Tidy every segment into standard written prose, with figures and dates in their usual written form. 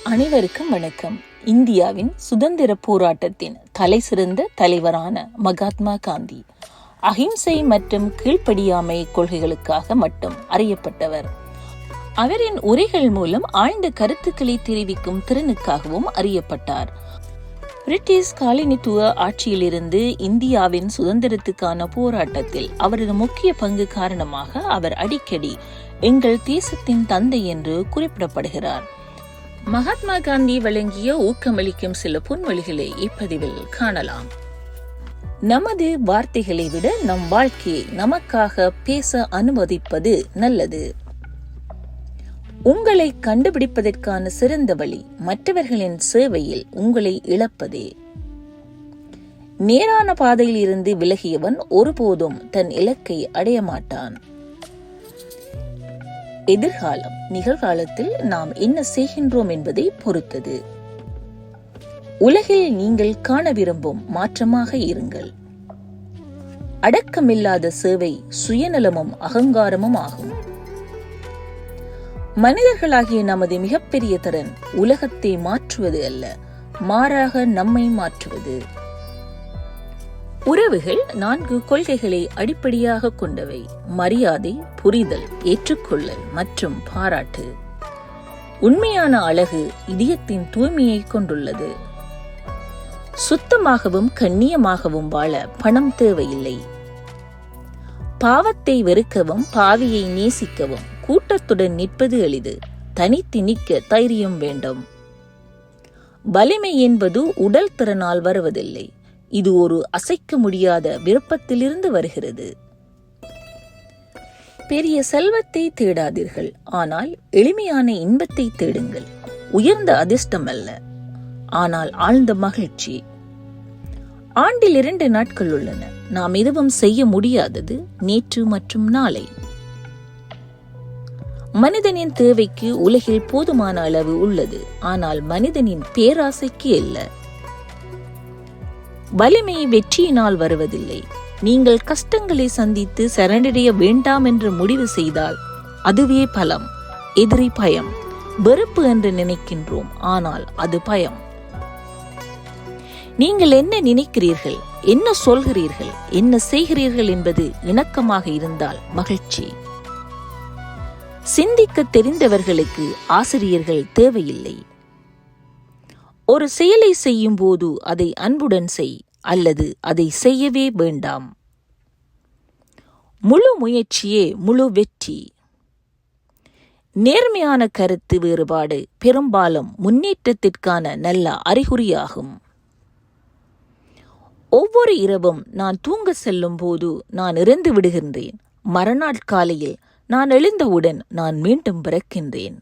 அனைவருக்கும் வணக்கம். இந்தியாவின் சுதந்திர போராட்டத்தின் தலைசிறந்த தலைவரான மகாத்மா காந்தி அஹிம்சை மற்றும் கீழ்ப்படியாமை கொள்கைகளுக்காக மட்டும் அறியப்பட்டவர். அவரின் உரைகள் மூலம் ஆழ்ந்த கருத்துக்களை தெரிவிக்கும் திறனுக்காகவும் அறியப்பட்டார். பிரிட்டிஷ் காலனித்துவ ஆட்சியிலிருந்து இந்தியாவின் சுதந்திரத்துக்கான போராட்டத்தில் அவரது முக்கிய பங்கு காரணமாக அவர் அடிக்கடி எங்கள் தேசத்தின் தந்தை என்று குறிப்பிடப்படுகிறார். மகாத்மா காந்தி வழங்கிய ஊக்கமளிக்கும் சில பொன்மொழிகளை இப்பதிவில் காணலாம். நமது வார்த்தைகளை விட நம் வாழ்க்கையை நமக்காக பேச அனுமதிப்பது நல்லது. உங்களை கண்டுபிடிப்பதற்கான சிறந்த வழி மற்றவர்களின் சேவையில் உங்களை இழப்பதே. நேரான பாதையில் இருந்து விலகியவன் ஒருபோதும் தன் இலக்கை அடைய மாட்டான். எதிர்காலம் நிகழ்காலத்தில் நாம் என்ன செய்கின்றோம் என்பதை பொறுத்தது. உலகில் நீங்கள் காண விரும்பும் மாற்றமாக இருங்கள். அடக்கமில்லாத சேவை சுயநலமும் அகங்காரமும் ஆகும். மனிதர்களாகிய நமது மிகப்பெரிய திறன் உலகத்தை மாற்றுவது அல்ல, மாறாக நம்மை மாற்றுவது. உறவுகள் 4 கொள்கைகளை அடிப்படையாக கொண்டவை: மரியாதை, புரிதல், ஏற்றுக்கொள்ளல் மற்றும் பாராட்டு. உண்மையான அழகு இதயத்தின் தூய்மையை கொண்டுள்ளது. சுத்தமாகவும் கண்ணியமாகவும் வாழ பணம் தேவையில்லை. பாவத்தை வெறுக்கவும் பாவியை நேசிக்கவும் கூட்டத்துடன் நிற்பது எளிது, தனித்து நிற்க தைரியம் வேண்டும். வலிமை என்பது உடல் திறனால் வருவதில்லை, இது ஒரு அசைக்க முடியாத விருப்பத்திலிருந்து வருகிறது. பெரிய செல்வத்தை தேடாதீர்கள், ஆனால் எளிமையான இன்பத்தை தேடுங்கள். உயர்ந்த அதிர்ஷ்டம் அல்ல, ஆனால் ஆழ்ந்த மகிழ்ச்சி. ஆண்டில் 2 நாட்கள் உள்ளன. நாம் எதுவும் செய்ய முடியாதது நேற்று மற்றும் நாளை. மனிதனின் தேவைக்கு உலகில் போதுமான அளவு உள்ளது, ஆனால் மனிதனின் பேராசைக்கு அல்ல. வலிமை வெற்றியினால் வருவதில்லை. நீங்கள் கஷ்டங்களை சந்தித்து சரணடைய வேண்டாம் என்று முடிவு செய்தால் அதுவே பலம். எதிரி பயம், வெறுப்பு என்று நினைக்கின்றோம், ஆனால் அது பயம். நீங்கள் என்ன நினைக்கிறீர்கள், என்ன சொல்கிறீர்கள், என்ன செய்கிறீர்கள் என்பது இணக்கமாக இருந்தால் மகிழ்ச்சி. சிந்திக்க தெரிந்தவர்களுக்கு ஆசிரியர்கள் தேவையில்லை. ஒரு செயலை செய்யும் போது அதை அன்புடன் செய், அல்லது அதை செய்யவே வேண்டாம். முழு முயற்சியே முழு வெற்றி. நேர்மையான கருத்து வேறுபாடு பெரும்பாலும் முன்னேற்றத்திற்கான நல்ல அறிகுறியாகும். ஒவ்வொரு இரவும் நான் தூங்க செல்லும் போது நான் இறந்து விடுகின்றேன். மறுநாட்காலையில் நான் எழுந்தவுடன் நான் மீண்டும் பிறக்கின்றேன்.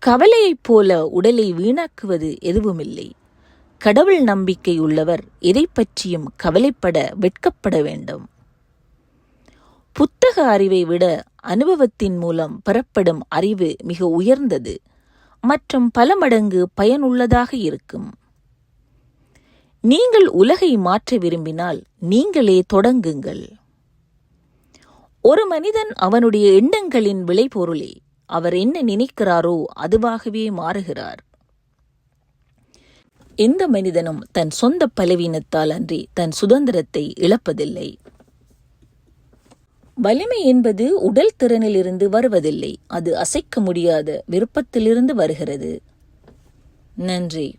கவலையைப் போல உடலை வீணாக்குவது எதுவுமில்லை. கடவுள் நம்பிக்கை உள்ளவர் எதை பற்றியும் கவலைப்பட வெட்கப்பட வேண்டும். புத்தக அறிவை விட அனுபவத்தின் மூலம் பெறப்படும் அறிவு மிக உயர்ந்தது மற்றும் பல மடங்கு பயனுள்ளதாக இருக்கும். நீங்கள் உலகை மாற்ற விரும்பினால் நீங்களே தொடங்குங்கள். ஒரு மனிதன் அவனுடைய எண்ணங்களின் விளைபொருளே. அவர் என்ன நினைக்கிறாரோ அதுவாகவே மாறுகிறார். எந்த மனிதனும் தன் சொந்த பலவீனத்தால் அன்றி தன் சுதந்திரத்தை இழப்பதில்லை. வலிமை என்பது உடல் திறனிலிருந்து வருவதில்லை, அது அசைக்க முடியாத விருப்பத்திலிருந்து வருகிறது. நன்றி.